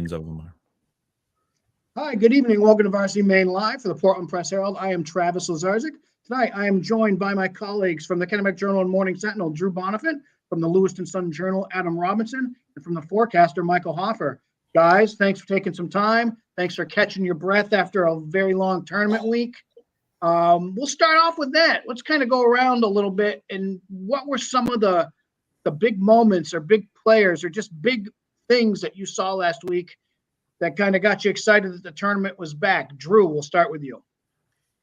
millions of them are. Hi, good evening. Welcome to Varsity Maine Live for the Portland Press Herald. I am Travis Lazarzik. Tonight, I am joined by my colleagues from the Kennebec Journal and Morning Sentinel, Drew Bonifant, from the Lewiston Sun Journal, Adam Robinson, and from the Forecaster, Michael Hoffer. Guys, thanks for taking some time. Thanks for catching your breath after a very long tournament week. We'll start off with that. Let's kind of go around a little bit. And what were some of the big moments or big players or just big things that you saw last week that kind of got you excited that the tournament was back? Drew, we'll start with you.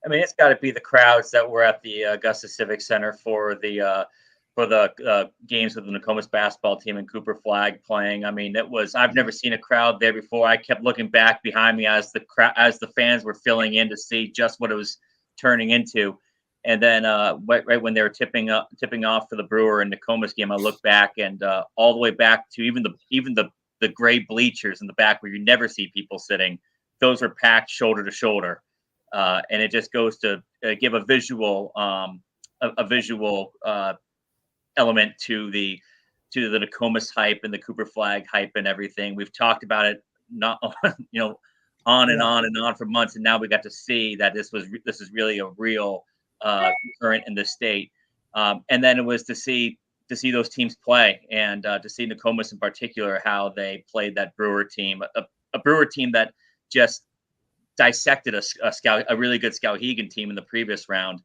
I mean, it's got to be the crowds that were at the Augusta Civic Center for the games with the Nokomis basketball team and Cooper Flag playing. I mean, I've never seen a crowd there before. I kept looking back behind me as the fans were filling in to see just what it was turning into. And then right when they were tipping off for the Brewer and Nokomis game, I looked back and all the way back to even the gray bleachers in the back where you never see people sitting. Those were packed shoulder to shoulder. And it just goes to give a visual element to the Nokomis hype and the Cooper Flag hype and everything. We've talked about it, not on and on for months, and now we got to see that this is really a real current in the state. And then it was to see those teams play and to see Nokomis in particular, how they played that Brewer team, a Brewer team that just dissected a really good Skowhegan team in the previous round.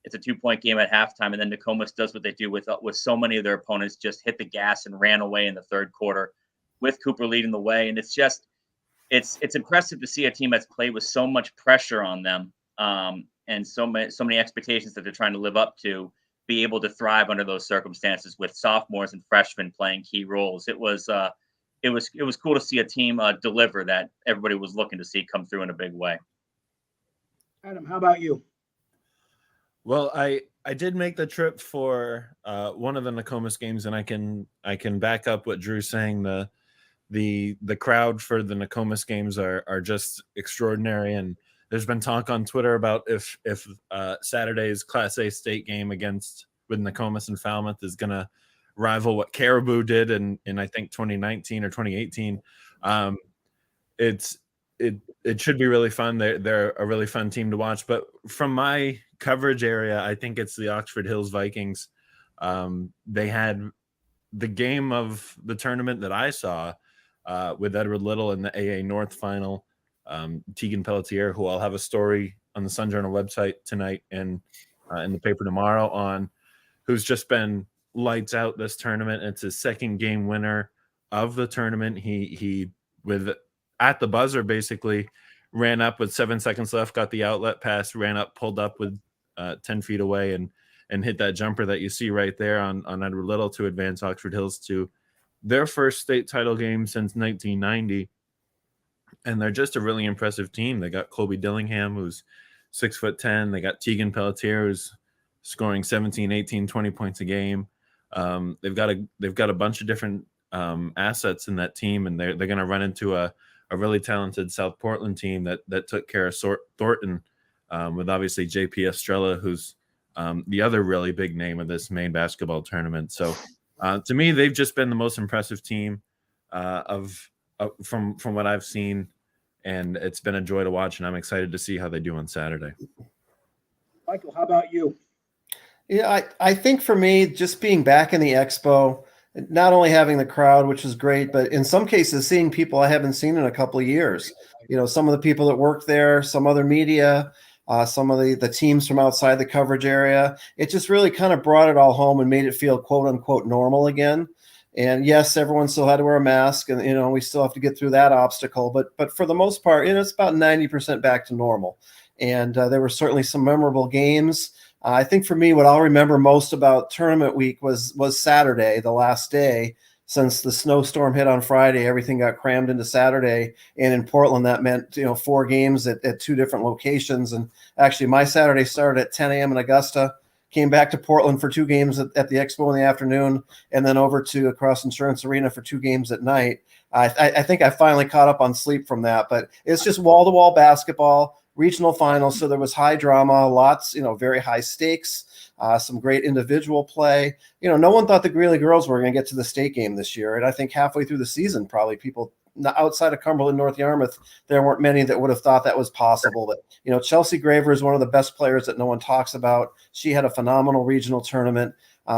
It's a 2-point game at halftime, and then Nokomis does what they do with so many of their opponents, just hit the gas and ran away in the third quarter with Cooper leading the way. And it's impressive to see a team that's played with so much pressure on them and so many expectations that they're trying to live up to, be able to thrive under those circumstances with sophomores and freshmen playing key roles. It was cool to see a team deliver that everybody was looking to see come through in a big way. Adam, how about you? Well, I did make the trip for one of the Nokomis games, and I can back up what Drew's saying. The crowd for the Nokomis games are just extraordinary, and there's been talk on Twitter about if Saturday's Class A state game with Nokomis and Falmouth is going to rival what Caribou did in I think 2019 or 2018. It should be really fun. They're a really fun team to watch. But from my coverage area, I think it's the Oxford Hills Vikings. They had the game of the tournament that I saw with Edward Little in the AA North final. Tegan Pelletier, who I'll have a story on the Sun Journal website tonight and in the paper tomorrow on, who's just been lights out this tournament. It's his second game winner of the tournament. He with at the buzzer basically ran up with 7 seconds left, got the outlet pass, ran up, pulled up with 10 feet away and hit that jumper that you see right there on Edward Little to advance Oxford Hills to their first state title game since 1990. And they're just a really impressive team. They got Colby Dillingham, who's 6'10". They got Tegan Pelletier, who's scoring 17, 18, 20 points a game. They've got a bunch of different assets in that team, and they're going to run into a really talented South Portland team that took care of Thornton with obviously JP Estrella, who's the other really big name of this Maine basketball tournament. So to me, they've just been the most impressive team from what I've seen, and it's been a joy to watch, and I'm excited to see how they do on Saturday. Michael, how about you? Yeah, I think for me, just being back in the expo, not only having the crowd, which is great, but in some cases seeing people I haven't seen in a couple of years. Some of the people that work there, some other media, some of the teams from outside the coverage area. It just really kind of brought it all home and made it feel quote unquote normal again. And yes, everyone still had to wear a mask, and we still have to get through that obstacle. But for the most part, it's about 90% back to normal. And there were certainly some memorable games. I think for me, what I'll remember most about tournament week was Saturday, the last day. Since the snowstorm hit on Friday, everything got crammed into Saturday. And in Portland, that meant 4 games at 2 different locations. And actually, my Saturday started at 10 a.m. in Augusta. Came back to Portland for 2 games at the Expo in the afternoon, and then over to Cross Insurance Arena for 2 games at night. I think I finally caught up on sleep from that, but it's just wall-to-wall basketball, regional finals, so there was high drama, lots, very high stakes, some great individual play. No one thought the Greeley girls were going to get to the state game this year, and I think halfway through the season, probably people outside of Cumberland, North Yarmouth, there weren't many that would have thought that was possible. But, you know, Chelsea Graver is one of the best players that no one talks about. She had a phenomenal regional tournament.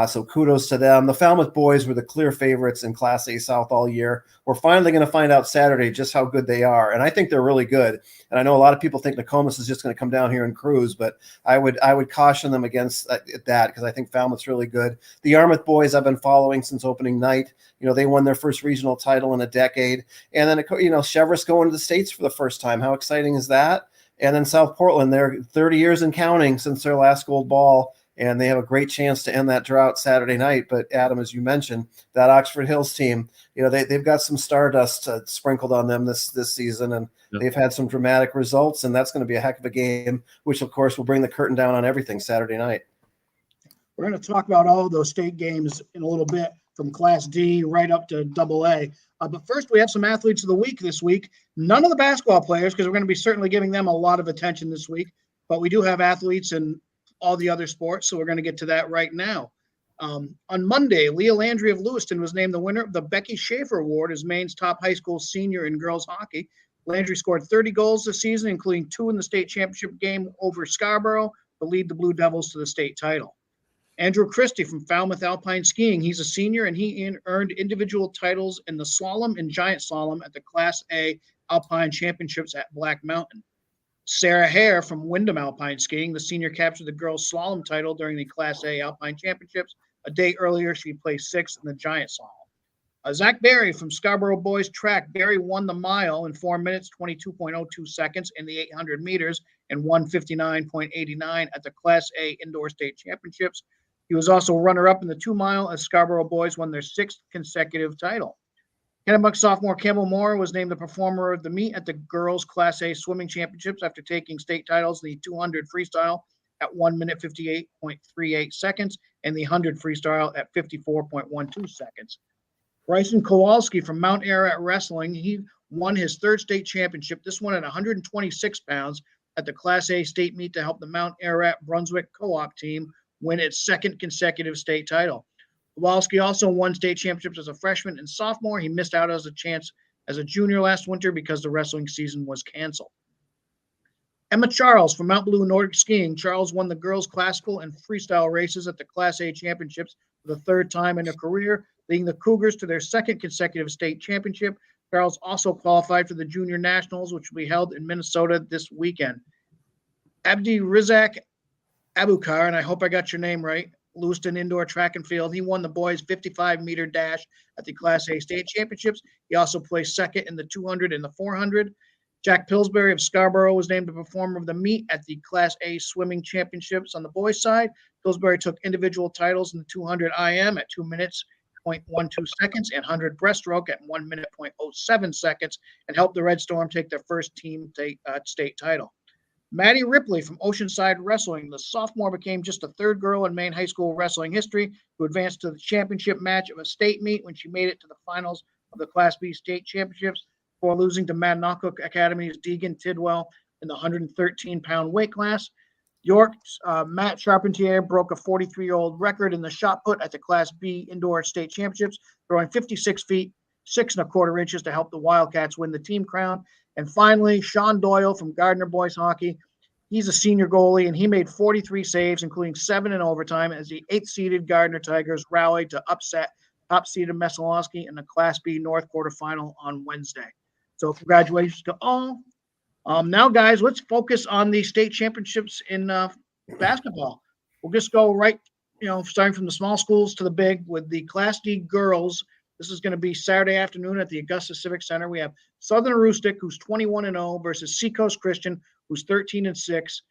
So kudos to them. The Falmouth boys were the clear favorites in Class A South all year. We're finally going to find out Saturday just how good they are. And I think they're really good. And I know a lot of people think Nokomis is just going to come down here and cruise, but I would caution them against that because I think Falmouth's really good. The Yarmouth boys I've been following since opening night. You know, they won their first regional title in a decade. And then, you know, Cheverus going to the States for the first time. How exciting is that? And then South Portland, they're 30 years and counting since their last gold ball. And they have a great chance to end that drought Saturday night. But Adam, as you mentioned, that Oxford Hills team, you know, they've got some stardust sprinkled on them this season, and they've had some dramatic results. And that's going to be a heck of a game, which of course will bring the curtain down on everything Saturday night. We're going to talk about all of those state games in a little bit, from Class D right up to AA. But first, we have some athletes of the week this week. None of the basketball players, because we're going to be certainly giving them a lot of attention this week. But we do have athletes in all the other sports, so we're going to get to that right now. On Monday, Leah Landry of Lewiston was named the winner of the Becky Schaefer Award as Maine's top high school senior in girls hockey. Landry scored 30 goals this season, including 2 in the state championship game over Scarborough to lead the Blue Devils to the state title. Andrew Christie from Falmouth Alpine Skiing, he's a senior, and he earned individual titles in the slalom and giant slalom at the Class A Alpine Championships at Black Mountain. Sarah Hare from Wyndham Alpine Skiing, the senior, captured the girls' slalom title during the Class A Alpine Championships. A day earlier, she placed 6th in the giant slalom. Zach Berry from Scarborough Boys Track. Berry won the mile in 4 minutes, 22.02 seconds in the 800 meters and 1:59.89 at the Class A Indoor State Championships. He was also runner-up in the 2 mile as Scarborough Boys won their 6th consecutive title. Kennebunk sophomore Campbell Moore was named the performer of the meet at the girls' Class A swimming championships after taking state titles in the 200 freestyle at 1 minute 58.38 seconds and the 100 freestyle at 54.12 seconds. Bryson Kowalski from Mount Ararat Wrestling, he won his 3rd state championship, this one at 126 pounds, at the Class A state meet to help the Mount Ararat Brunswick co-op team win its 2nd consecutive state title. Kowalski also won state championships as a freshman and sophomore. He missed out as a chance as a junior last winter because the wrestling season was canceled. Emma Charles from Mount Blue Nordic Skiing. Charles won the girls' classical and freestyle races at the Class A championships for the 3rd time in her career, leading the Cougars to their 2nd consecutive state championship. Charles also qualified for the Junior Nationals, which will be held in Minnesota this weekend. Abdi Rizak Abukar, and I hope I got your name right, Lewiston Indoor Track and Field. He won the boys' 55-meter dash at the Class A state championships. He also placed 2nd in the 200 and the 400. Jack Pillsbury of Scarborough was named the performer of the meet at the Class A swimming championships on the boys' side. Pillsbury took individual titles in the 200 IM at 2 minutes, 0.12 seconds, and 100 breaststroke at 1 minute, 0.07 seconds, and helped the Red Storm take their first team state title. Maddie Ripley from Oceanside Wrestling. The sophomore became just the 3rd girl in Maine high school wrestling history to advance to the championship match of a state meet when she made it to the finals of the Class B state championships before losing to Madnock Academy's Deegan Tidwell in the 113-pound weight class. York's Matt Charpentier broke a 43-year-old record in the shot put at the Class B indoor state championships, throwing 56 feet, 6 1/4 inches to help the Wildcats win the team crown. And finally, Sean Doyle from Gardner Boys Hockey. He's a senior goalie, and he made 43 saves, including 7 in overtime, as the 8th-seeded Gardner Tigers rallied to upset top-seeded Messalowski in the Class B North quarterfinal on Wednesday. So congratulations to all. Now, guys, let's focus on the state championships in basketball. We'll just go right, starting from the small schools to the big with the Class D girls. This is going to be Saturday afternoon at the Augusta Civic Center. We have Southern Aroostook, who's 21-0, versus Seacoast Christian, who's 13-6.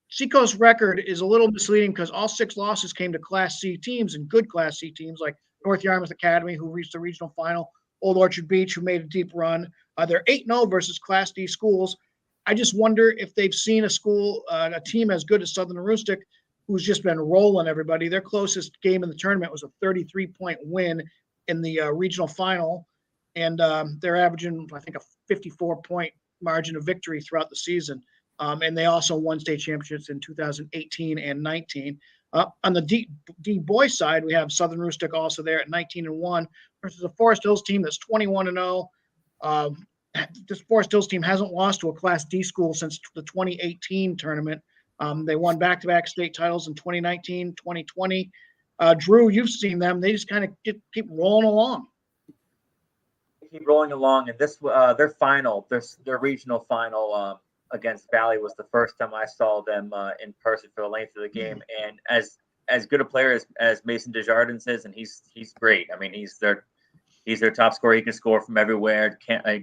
Seacoast's record is a little misleading because all 6 losses came to Class C teams, and good Class C teams like North Yarmouth Academy, who reached the regional final, Old Orchard Beach, who made a deep run. They're 8-0 versus Class D schools. I just wonder if they've seen a team as good as Southern Aroostook, who's just been rolling everybody. Their closest game in the tournament was a 33-point win in the regional final, and they're averaging, I think, a 54-point margin of victory throughout the season. And they also won state championships in 2018 and 19. On the D boys side, we have Southern Aroostook also there at 19-1 versus a Forest Hills team that's 21-0. This Forest Hills team hasn't lost to a Class D school since the 2018 tournament. They won back-to-back state titles in 2019, 2020. Drew, you've seen them. They just kind of keep rolling along. Keep rolling along, and this their final, their regional final against Valley was the first time I saw them in person for the length of the game. And as good a player as Mason Desjardins is, and he's great. I mean, he's their top scorer. He can score from everywhere.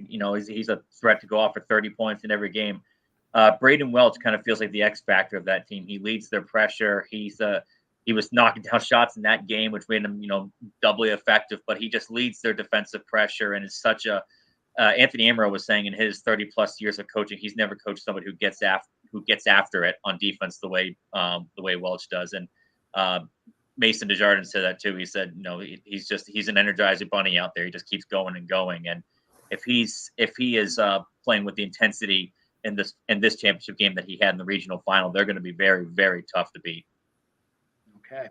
He's a threat to go off for 30 points in every game. Braden Welch kind of feels like the X factor of that team. He leads their pressure. He was knocking down shots in that game, which made him, doubly effective. But he just leads their defensive pressure and is such a. Anthony Amaro was saying in his 30+ years of coaching, he's never coached somebody who gets after it on defense the way Welch does. And Mason Desjardins said that too. He said, he's an energizing bunny out there. He just keeps going and going. And if he is playing with the intensity in this championship game that he had in the regional final, they're going to be very, very tough to beat. Okay.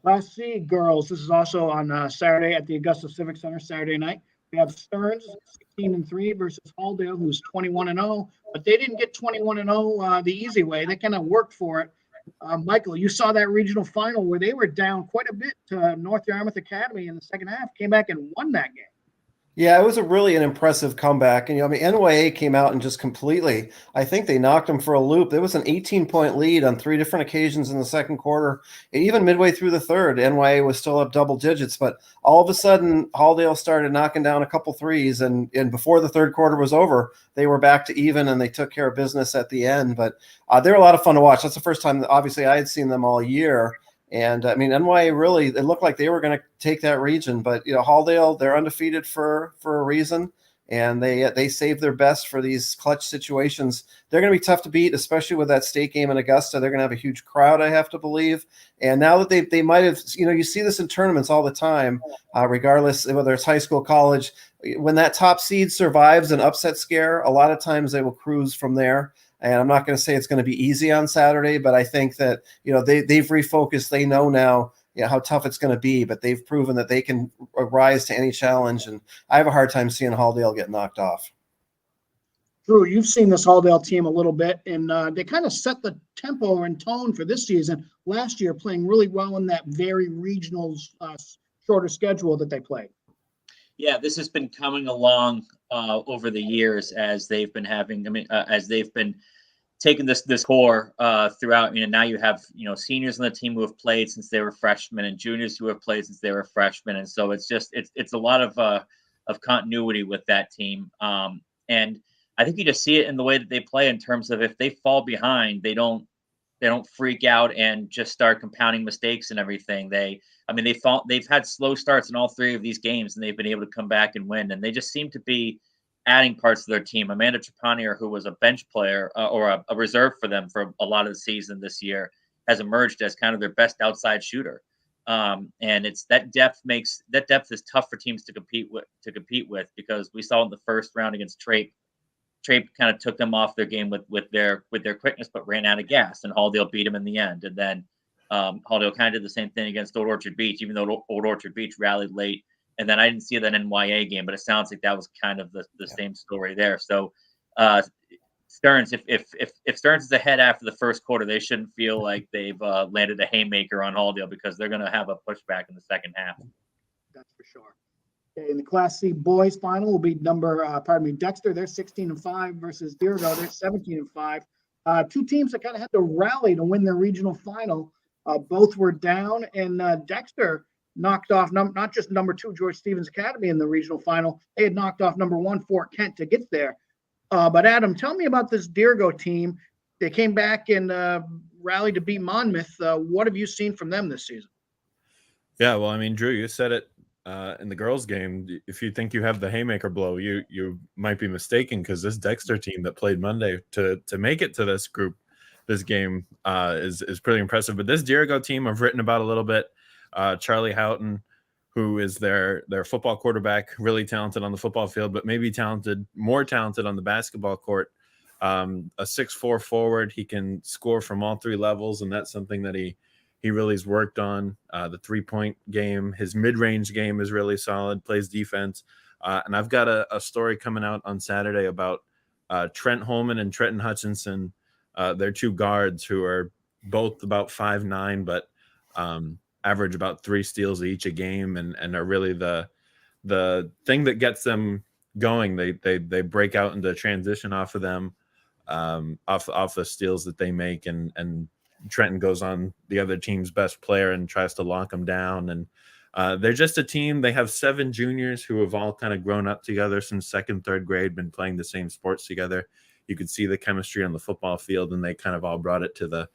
Class C girls. This is also on Saturday at the Augusta Civic Center, Saturday night. We have Stearns 16-3 versus Halldale, who's 21-0, but they didn't get 21-0 the easy way. They kind of worked for it. Michael, you saw that regional final where they were down quite a bit to North Yarmouth Academy in the second half, came back and won that game. Yeah, it was an impressive comeback. And, NYA came out and just completely, I think they knocked them for a loop. There was an 18-point lead on 3 different occasions in the second quarter. And even midway through the third, NYA was still up double digits. But all of a sudden, Halldale started knocking down a couple threes. And before the third quarter was over, they were back to even and they took care of business at the end. But they were a lot of fun to watch. That's the first time, obviously, I had seen them all year. And NYA really, it looked like they were going to take that region, but Halldale, they're undefeated for a reason, and they save their best for these clutch situations. They're going to be tough to beat, especially with that state game in Augusta. They're going to have a huge crowd, I have to believe. And now that they might have, you see this in tournaments all the time, regardless whether it's high school, college. When that top seed survives an upset scare, a lot of times they will cruise from there. And I'm not going to say it's going to be easy on Saturday, but I think that, they've refocused. They know now how tough it's going to be, but they've proven that they can rise to any challenge. And I have a hard time seeing Halldale get knocked off. Drew, you've seen this Halldale team a little bit, and they kind of set the tempo and tone for this season. Last year, playing really well in that very regional, shorter schedule that they played. Yeah, this has been coming along over the years as they've been having. As they've been taking this core throughout. Now you have seniors on the team who have played since they were freshmen and juniors who have played since they were freshmen, and so it's a lot of continuity with that team. And I think you just see it in the way that they play in terms of if they fall behind, they don't freak out and just start compounding mistakes and everything. They've had slow starts in all 3 of these games, and they've been able to come back and win. And they just seem to be adding parts of their team. Amanda Trepanier, who was a bench player or a reserve for them for a lot of the season this year, has emerged as kind of their best outside shooter. And it's that depth is tough for teams to compete with because we saw in the first round against Trape kind of took them off their game with their quickness, but ran out of gas, and Halldale beat them in the end. And then Halldale kind of did the same thing against Old Orchard Beach, even though Old Orchard Beach rallied late. And then I didn't see that NYA game, but it sounds like that was kind of the same story there. So Stearns, if Stearns is ahead after the first quarter, they shouldn't feel like they've landed a haymaker on Halldale because they're going to have a pushback in the second half. That's for sure. Okay, in the Class C boys final will be Dexter. They're 16-5 versus Deergo. They're 17-5. 2 teams that kind of had to rally to win their regional final. Both were down, and Dexter knocked off not just number 2 George Stevens Academy in the regional final. They had knocked off number 1 Fort Kent to get there. But Adam, tell me about this Deergo team. They came back and rallied to beat Monmouth. What have you seen from them this season? Yeah, well, Drew, you said it in the girls' game. If you think you have the haymaker blow, you might be mistaken, because this Dexter team that played Monday to make it to this game is pretty impressive. But this Deergo team I've written about a little bit. Charlie Houghton, who is their football quarterback, really talented on the football field, but maybe more talented on the basketball court. A 6'4" forward. He can score from all 3 levels, and that's something that he really has worked on. The 3-point game, his mid-range game is really solid, plays defense. And I've got a story coming out on Saturday about Trent Holman and Trenton Hutchinson. They're two guards who are both about 5'9", but average about 3 steals each a game, and are really the thing that gets them going. They break out into transition off of them, off the steals that they make, and Trenton goes on the other team's best player and tries to lock them down. And they're just a team. They have 7 juniors who have all kind of grown up together since 2nd, 3rd grade, been playing the same sports together. You could see the chemistry on the football field, and they kind of all brought it to the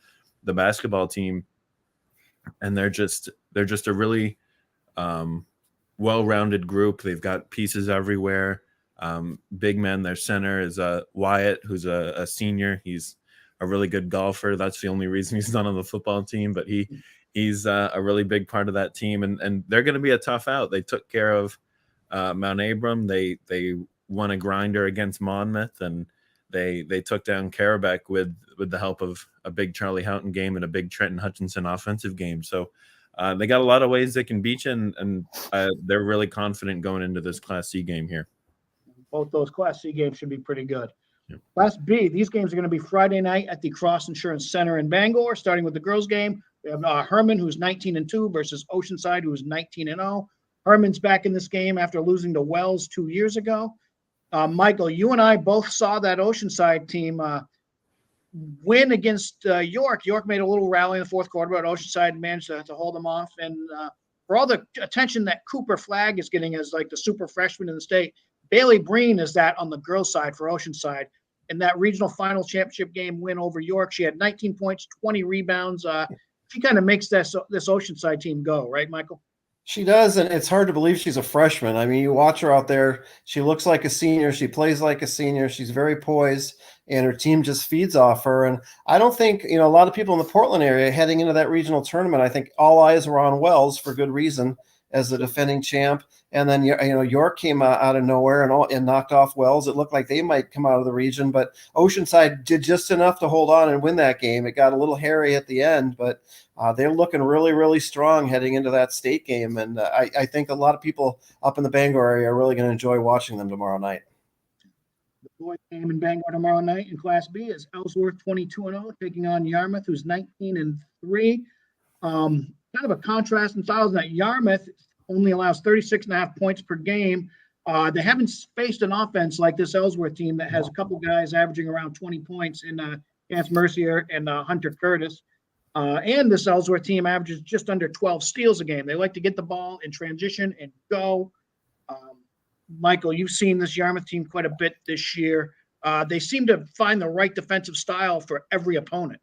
basketball team. And they're just a really well-rounded group. They've got pieces everywhere. Big men. Their center is Wyatt, who's a senior. He's a really good golfer. That's the only reason he's not on the football team, but he's a really big part of that team. And they're going to be a tough out. They took care of Mount Abram. They won a grinder against Monmouth, and they took down Carabec with the help of a big Charlie Houghton game and a big Trenton Hutchinson offensive game. So they got a lot of ways they can beat you, and they're really confident going into this Class C game here. Both those Class C games should be pretty good. Yep. Class B, these games are going to be Friday night at the Cross Insurance Center in Bangor, starting with the girls' game. We have Herman, who's 19-2, versus Oceanside, who's 19-0. Herman's back in this game after losing to Wells 2 years ago. Michael, you and I both saw that Oceanside team win against York. York made a little rally in the fourth quarter, but Oceanside managed to hold them off. And for all the attention that Cooper Flagg is getting as like the super freshman in the state, Bailey Breen is that on the girls' side for Oceanside. In that regional final championship game win over York, she had 19 points, 20 rebounds. She kind of makes this Oceanside team go, right, Michael? She does, and it's hard to believe she's a freshman. I mean, you watch her out there. She looks like a senior. She plays like a senior. She's very poised, and her team just feeds off her. And I don't think, a lot of people in the Portland area heading into that regional tournament, I think all eyes were on Wells for good reason as the defending champ. And then, York came out of nowhere and knocked off Wells. It looked like they might come out of the region, but Oceanside did just enough to hold on and win that game. It got a little hairy at the end, but they're looking really, really strong heading into that state game. And I think a lot of people up in the Bangor area are really going to enjoy watching them tomorrow night. The boys' game in Bangor tomorrow night in Class B is Ellsworth 22-0, taking on Yarmouth, who's 19-3. Kind of a contrast in styles that Yarmouth only allows 36.5 points per game. They haven't faced an offense like this Ellsworth team that has a couple guys averaging around 20 points in Chance Mercier and Hunter Curtis. And this Ellsworth team averages just under 12 steals a game. They like to get the ball in transition and go. Michael, you've seen this Yarmouth team quite a bit this year. They seem to find the right defensive style for every opponent.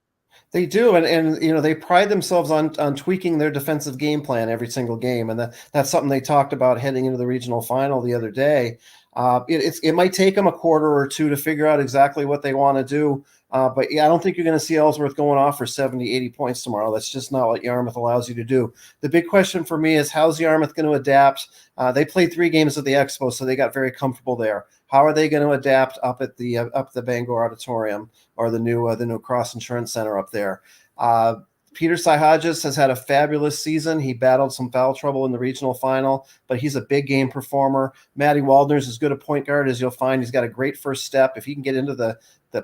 They do, and they pride themselves on tweaking their defensive game plan every single game, and that's something they talked about heading into the regional final the other day. It might take them a quarter or two to figure out exactly what they want to do, but yeah, I don't think you're going to see Ellsworth going off for 70, 80 points tomorrow. That's just not what Yarmouth allows you to do. The big question for me is, how's Yarmouth going to adapt? They played 3 games at the Expo, so they got very comfortable there. How are they going to adapt up at the Bangor Auditorium or the new Cross Insurance Center up there? Peter Saihajas has had a fabulous season. He battled some foul trouble in the regional final, but he's a big game performer. Maddie Waldner's as good a point guard as you'll find. He's got a great first step. If he can get into the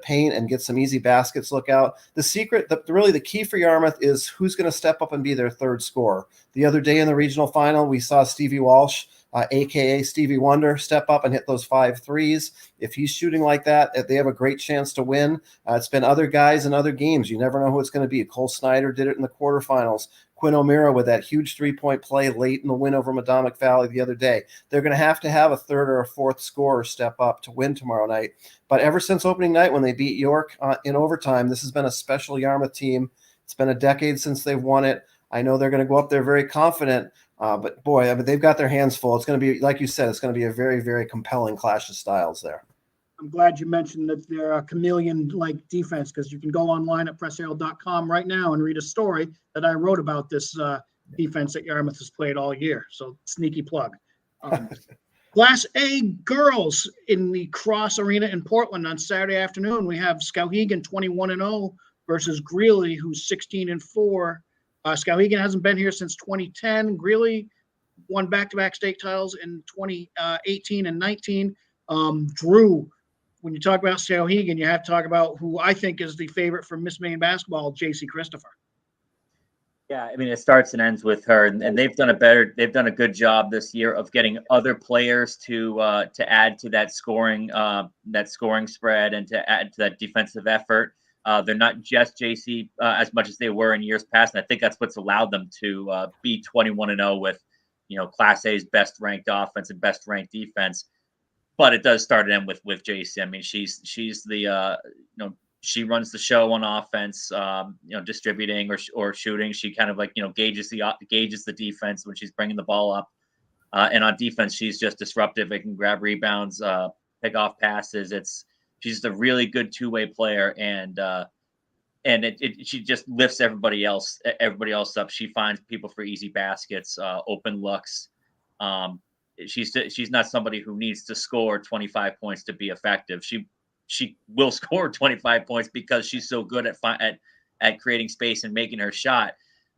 paint and get some easy baskets, look out. The secret, really the key for Yarmouth is who's going to step up and be their third scorer. The other day in the regional final, we saw Stevie Walsh, a.k.a. Stevie Wonder, step up and hit those 5 threes. If he's shooting like that, they have a great chance to win. It's been other guys in other games. You never know who it's going to be. Cole Snyder did it in the quarterfinals. Quinn O'Meara with that huge 3-point play late in the win over Madomic Valley the other day. They're going to have a third or a fourth scorer step up to win tomorrow night. But ever since opening night when they beat York in overtime, this has been a special Yarmouth team. It's been a decade since they've won it. I know they're going to go up there very confident. But boy, I mean, they've got their hands full. It's going to be, like you said, it's going to be a very, very compelling clash of styles there. I'm glad you mentioned that they're a chameleon-like defense, because you can go online at pressherald.com right now and read a story that I wrote about this defense that Yarmouth has played all year. So sneaky plug. Class A girls in the Cross Arena in Portland on Saturday afternoon. We have Skowhegan 21-0 versus Greeley, who's 16-4. Skowhegan hasn't been here since 2010. Greeley won back-to-back state titles in 2018 and 19. Drew, when you talk about Skowhegan, you have to talk about who I think is the favorite for Miss Maine basketball, J.C. Christopher. Yeah, I mean, it starts and ends with her, and they've done a good job this year of getting other players to add to that scoring spread and to add to that defensive effort. They're not just JC as much as they were in years past, and I think that's what's allowed them to be 21-0 with, Class A's best ranked offense and best ranked defense. But it does start and end with JC. I mean, she's the she runs the show on offense, distributing or shooting. She kind of gauges the defense when she's bringing the ball up. And on defense, she's just disruptive. It can grab rebounds, pick off passes. She's just a really good two-way player, and she just lifts everybody else up. She finds people for easy baskets, open looks. She's not somebody who needs to score 25 points to be effective. She will score 25 points because she's so good at creating space and making her shot.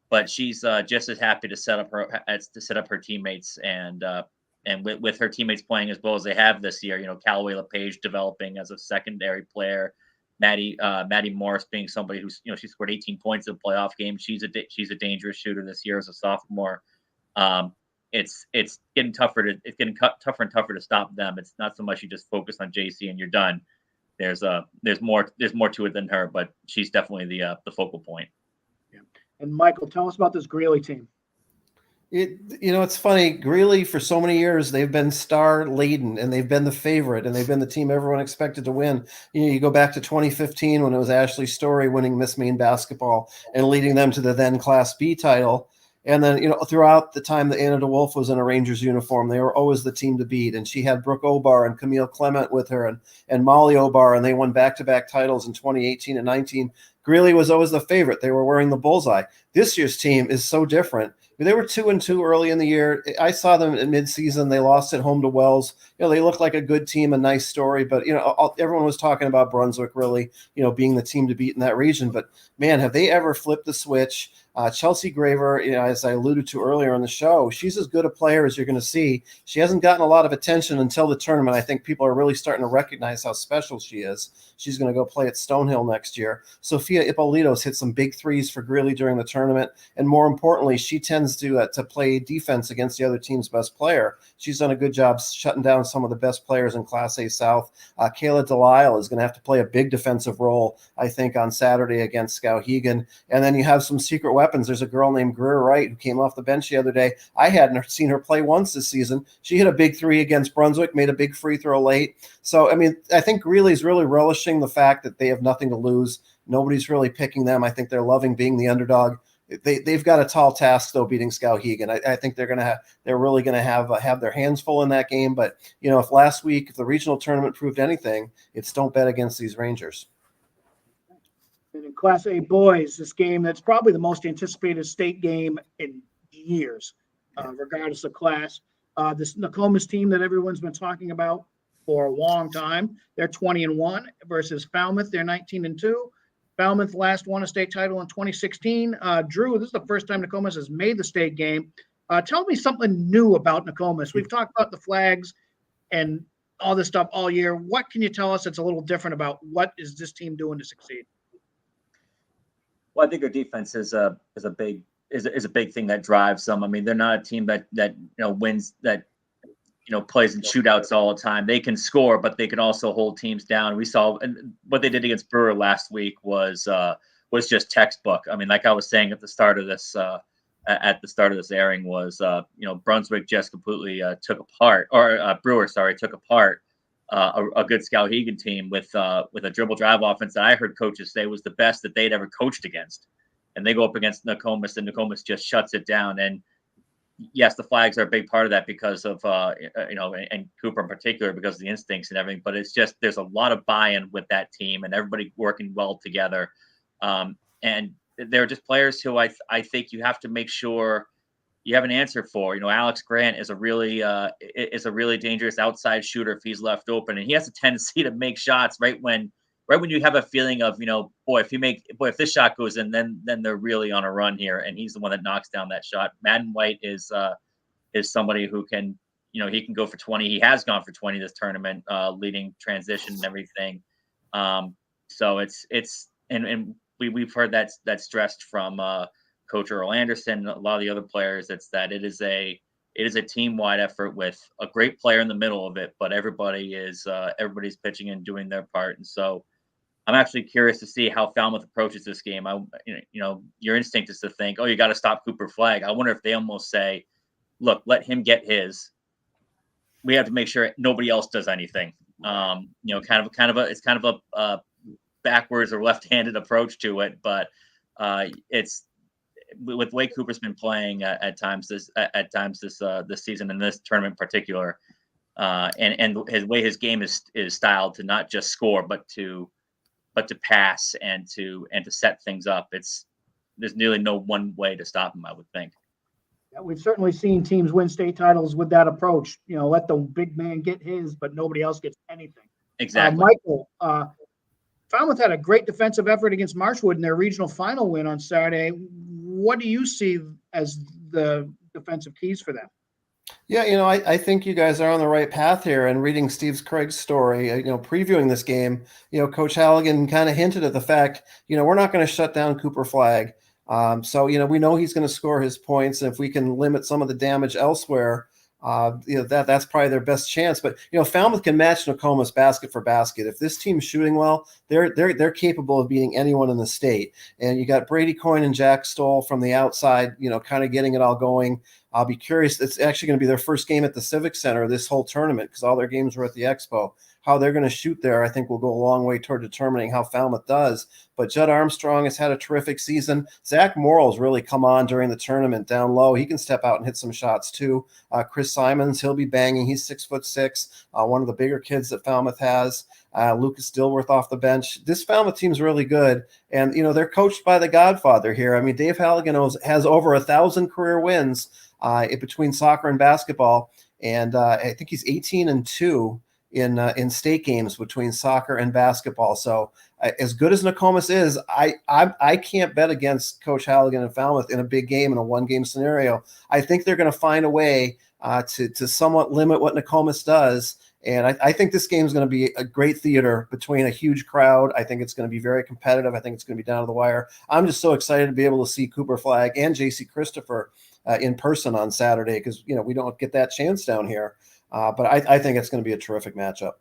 But she's just as happy to set up her teammates, and with her teammates playing as well as they have this year. Callaway LePage developing as a secondary player, Maddie Morris being somebody who's she scored 18 points in a playoff game. She's a dangerous shooter this year as a sophomore. It's getting tougher and tougher to stop them. It's not so much you just focus on JC and you're done. There's more to it than her, but she's definitely the focal point. Yeah. And Michael, tell us about this Greeley team. It's funny. Greeley, for so many years, they've been star laden, and they've been the favorite, and they've been the team everyone expected to win. You go back to 2015 when it was Ashley Story winning Miss Maine basketball and leading them to the then Class B title. And then, throughout the time that Anna DeWolf was in a Rangers uniform, they were always the team to beat. And she had Brooke Obar and Camille Clement with her and Molly Obar, and they won back-to-back titles in 2018 and 19. Greeley was always the favorite. They were wearing the bullseye. This year's team is so different. They were 2-2 early in the year. I saw them in midseason. They lost at home to Wells. They look like a good team, a nice story. But, everyone was talking about Brunswick really, being the team to beat in that region. But, man, have they ever flipped the switch? Chelsea Graver, as I alluded to earlier on the show, she's as good a player as you're going to see. She hasn't gotten a lot of attention until the tournament. I think people are really starting to recognize how special she is. She's going to go play at Stonehill next year. Sophia Ippolito's hit some big threes for Greeley during the tournament. And more importantly, she tends to play defense against the other team's best player. She's done a good job shutting down some of the best players in Class A South. Kayla Delisle is going to have to play a big defensive role, I think, on Saturday against Skowhegan. And then you have some secret weapons. There's a girl named Greer Wright who came off the bench the other day. I hadn't seen her play once this season. She hit a big three against Brunswick, made a big free throw late. So, I think Greeley's really relishing the fact that they have nothing to lose. Nobody's really picking them. I think they're loving being the underdog. They've got a tall task though, beating Skowhegan. I think they're really going to have their hands full in that game. But if last week, if the regional tournament proved anything, it's don't bet against these Rangers. And in Class A boys, this game that's probably the most anticipated state game in years, regardless of class. This Nokomis team that everyone's been talking about for a long time, they're 20-1 versus Falmouth. They're 19-2. Falmouth last won a state title in 2016. Drew, this is the first time Nokomis has made the state game. Tell me something new about Nokomis. We've talked about the flags and all this stuff all year. What can you tell us that's a little different about what is this team doing to succeed? Well, I think their defense is a big thing that drives them. They're not a team that wins, that plays in shootouts all the time. They can score, but they can also hold teams down. We saw, and what they did against Brewer last week was just textbook. Like I was saying at the start of this airing, was Brunswick just completely took apart a good Skowhegan team with a dribble drive offense that I heard coaches say was the best that they'd ever coached against. And they go up against Nokomis, and Nokomis just shuts it down. And yes, the flags are a big part of that because of and Cooper in particular, because of the instincts and everything. But it's just, there's a lot of buy-in with that team and everybody working well together. And they're just players who I think you have to make sure you have an answer for. Alex Grant is a really dangerous outside shooter if he's left open, and he has a tendency to make shots right when you have a feeling of, if this shot goes in, then they're really on a run here, and he's the one that knocks down that shot. Madden White is is somebody who can, he can go for 20. He has gone for 20 this tournament, leading transition and everything. So and we've heard that's stressed from Coach Earl Anderson and a lot of the other players. It's that it is a team-wide effort with a great player in the middle of it, but everybody's pitching and doing their part. And so I'm actually curious to see how Falmouth approaches this game. Your instinct is to think, oh, you got to stop Cooper Flagg. I wonder if they almost say, look, let him get his. We have to make sure nobody else does anything. It's kind of a backwards or left-handed approach to it, but it's with the way Cooper's been playing at times this season in this tournament in particular, and his way his game is styled to not just score but to pass and to set things up. There's nearly no one way to stop him, I would think. Yeah, we've certainly seen teams win state titles with that approach. Let the big man get his, but nobody else gets anything. Exactly. Michael, Falmouth had a great defensive effort against Marshwood in their regional final win on Saturday. What do you see as the defensive keys for them? Yeah, I think you guys are on the right path here. And reading Steve Craig's story, previewing this game, Coach Halligan kind of hinted at the fact, we're not going to shut down Cooper Flagg. So, we know he's going to score his points. And if we can limit some of the damage elsewhere, that's probably their best chance. But, Falmouth can match Nokomis basket for basket. If this team's shooting well, they're capable of beating anyone in the state. And you got Brady Coyne and Jack Stoll from the outside, kind of getting it all going. I'll be curious. It's actually going to be their first game at the Civic Center this whole tournament because all their games were at the Expo. How they're going to shoot there, I think, will go a long way toward determining how Falmouth does. But Judd Armstrong has had a terrific season. Zach Morrell's really come on during the tournament down low. He can step out and hit some shots too. Chris Simons, he'll be banging. He's 6'6", one of the bigger kids that Falmouth has. Lucas Dilworth off the bench. This Falmouth team's really good. And, they're coached by the Godfather here. I mean, Dave Halligan has over 1,000 career wins between soccer and basketball. And I think he's 18-2 in state games between soccer and basketball. So as good as Nokomis is, I can't bet against Coach Halligan and Falmouth in a big game, in a one-game scenario. I think they're going to find a way to somewhat limit what Nokomis does. And I think this game is going to be a great theater between a huge crowd. I think it's going to be very competitive. I think it's going to be down to the wire. I'm just so excited to be able to see Cooper Flagg and JC Christopher in person on Saturday because, we don't get that chance down here. But I think it's going to be a terrific matchup.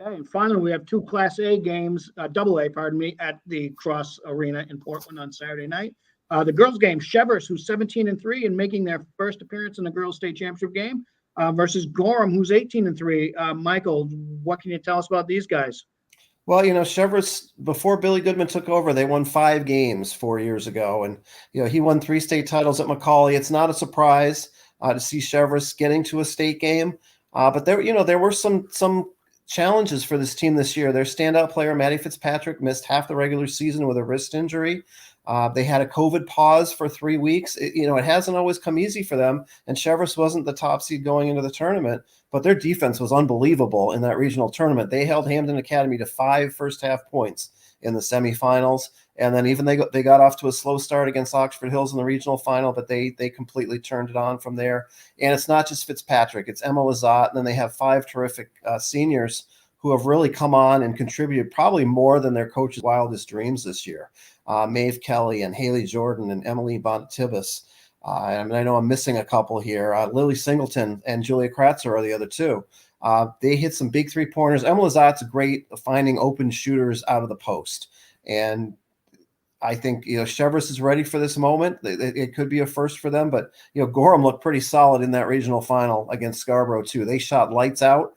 Okay, and finally, we have two Class A games, AA, at the Cross Arena in Portland on Saturday night. The girls' game, Chevers, who's 17-3 and making their first appearance in the girls' state championship game, versus Gorham, who's 18-3. Michael, what can you tell us about these guys? Well, Chevers, before Billy Goodman took over, they won 5 games 4 years ago. And, he won 3 state titles at Macaulay. It's not a surprise to see Chevers getting to a state game. But there were some challenges for this team this year. Their standout player, Maddie Fitzpatrick, missed half the regular season with a wrist injury. They had a COVID pause for 3 weeks. It hasn't always come easy for them. And Chevers wasn't the top seed going into the tournament, but their defense was unbelievable in that regional tournament. They held Hampden Academy to 5 first-half points in the semifinals. And then even they got off to a slow start against Oxford Hills in the regional final, but they completely turned it on from there. And it's not just Fitzpatrick, it's Emma Lazat, and then they have 5 terrific seniors who have really come on and contributed probably more than their coach's wildest dreams this year. Maeve Kelly and Haley Jordan and Emily Bontibus. I know I'm missing a couple here. Lily Singleton and Julia Kratzer are the other 2. They hit some big 3-pointers. Emma Lazat's great finding open shooters out of the post. And I think, Chevers is ready for this moment. It could be a first for them, but, Gorham looked pretty solid in that regional final against Scarborough too. They shot lights out.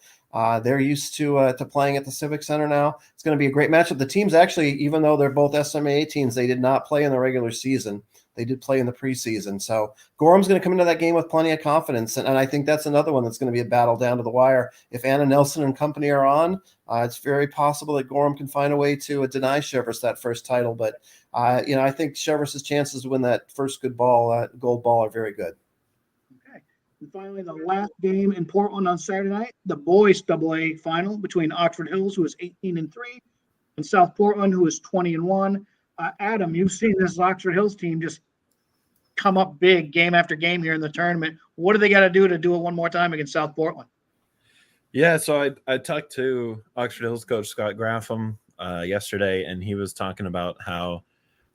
They're used to playing at the Civic Center now. It's going to be a great matchup. The teams actually, even though they're both SMA teams, they did not play in the regular season. They did play in the preseason. So Gorham's going to come into that game with plenty of confidence. And I think that's another one that's going to be a battle down to the wire. If Anna Nelson and company are on, it's very possible that Gorham can find a way to deny Chevers that first title. But, I think Chevers' chances to win that first gold ball are very good. Okay. And finally, the last game in Portland on Saturday night, the boys AA final between Oxford Hills, who is 18-3, and South Portland, who is 20-1. Adam, you've seen this Oxford Hills team just come up big game after game here in the tournament. What do they got to do it one more time against South Portland? Yeah, so I talked to Oxford Hills coach Scott Graffam yesterday, and he was talking about how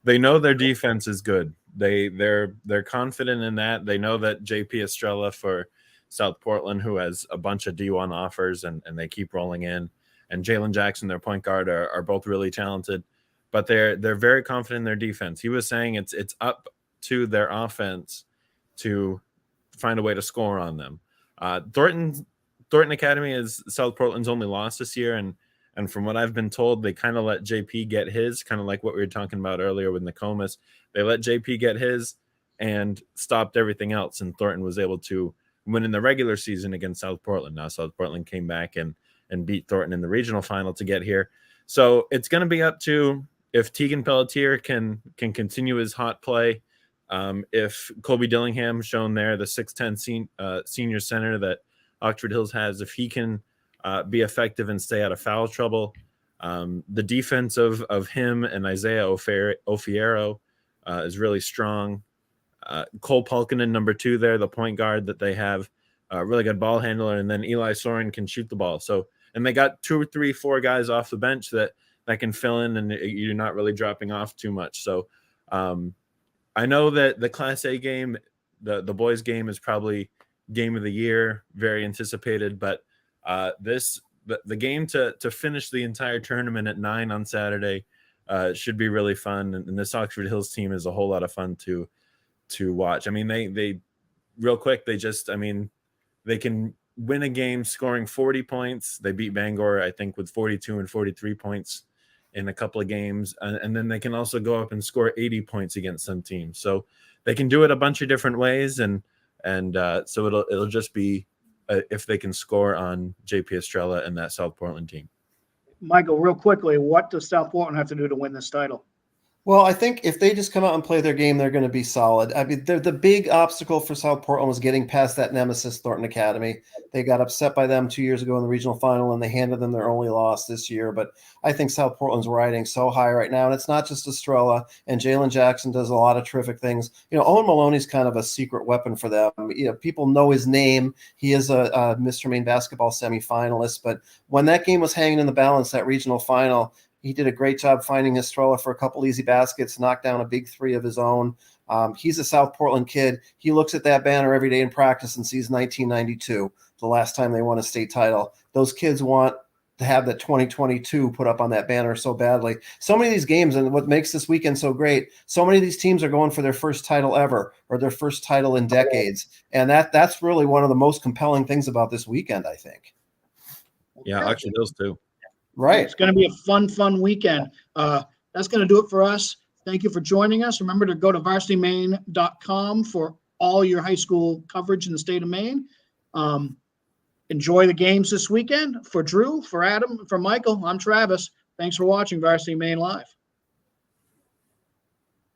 they know their defense is good. They're confident in that. They know that JP Estrella for South Portland, who has a bunch of D1 offers, and they keep rolling in, and Jalen Jackson, their point guard, are both really talented, but they're very confident in their defense. He was saying it's up to their offense to find a way to score on them. Thornton Academy is South Portland's only loss this year, and from what I've been told, they kind of let JP get his, kind of like what we were talking about earlier with Nokomis. They let JP get his and stopped everything else, and Thornton was able to win in the regular season against South Portland. Now South Portland came back and beat Thornton in the regional final to get here. So it's going to be up to if Tegan Pelletier can continue his hot play, if Colby Dillingham, shown there, the 6'10" senior center that Oxford Hills has, if he can be effective and stay out of foul trouble. The defense of him and Isaiah Ofiero is really strong. Cole Pulkinen, number 2 there, the point guard that they have, really good ball handler, and then Eli Soren can shoot the ball. So, and they got 2 or 3, 4 guys off the bench that can fill in, and you're not really dropping off too much. So I know that the Class A game, the boys game, is probably game of the year, very anticipated, but the game to finish the entire tournament at 9 on Saturday should be really fun, and this Oxford Hills team is a whole lot of fun to watch. I mean, they real quick, they can win a game scoring 40 points. They beat Bangor, I think, with 42 and 43 points in a couple of games, and then they can also go up and score 80 points against some teams. So they can do it a bunch of different ways, and so it'll just be if they can score on JP Estrella and that South Portland team. Michael, real quickly, what does South Portland have to do to win this title? Well, I think if they just come out and play their game, they're going to be solid. I mean, the big obstacle for South Portland was getting past that nemesis, Thornton Academy. They got upset by them 2 years ago in the regional final, and they handed them their only loss this year. But I think South Portland's riding so high right now, and it's not just Estrella. And Jalen Jackson does a lot of terrific things. You know, Owen Maloney's kind of a secret weapon for them. You know, people know his name. He is a Mr. Maine basketball semifinalist. But when that game was hanging in the balance, that regional final, he did a great job finding Estrella for a couple easy baskets, knocked down a big 3 of his own. He's a South Portland kid. He looks at that banner every day in practice and sees 1992, the last time they won a state title. Those kids want to have that 2022 put up on that banner so badly. So many of these games, and what makes this weekend so great, so many of these teams are going for their first title ever or their first title in decades. And that's really one of the most compelling things about this weekend, I think. Yeah, actually those two. Right. It's going to be a fun weekend. That's going to do it for us. Thank you for joining us. Remember to go to varsitymaine.com for all your high school coverage in the state of Maine. Enjoy the games this weekend. For Drew, for Adam, for Michael, I'm Travis. Thanks for watching Varsity Maine Live.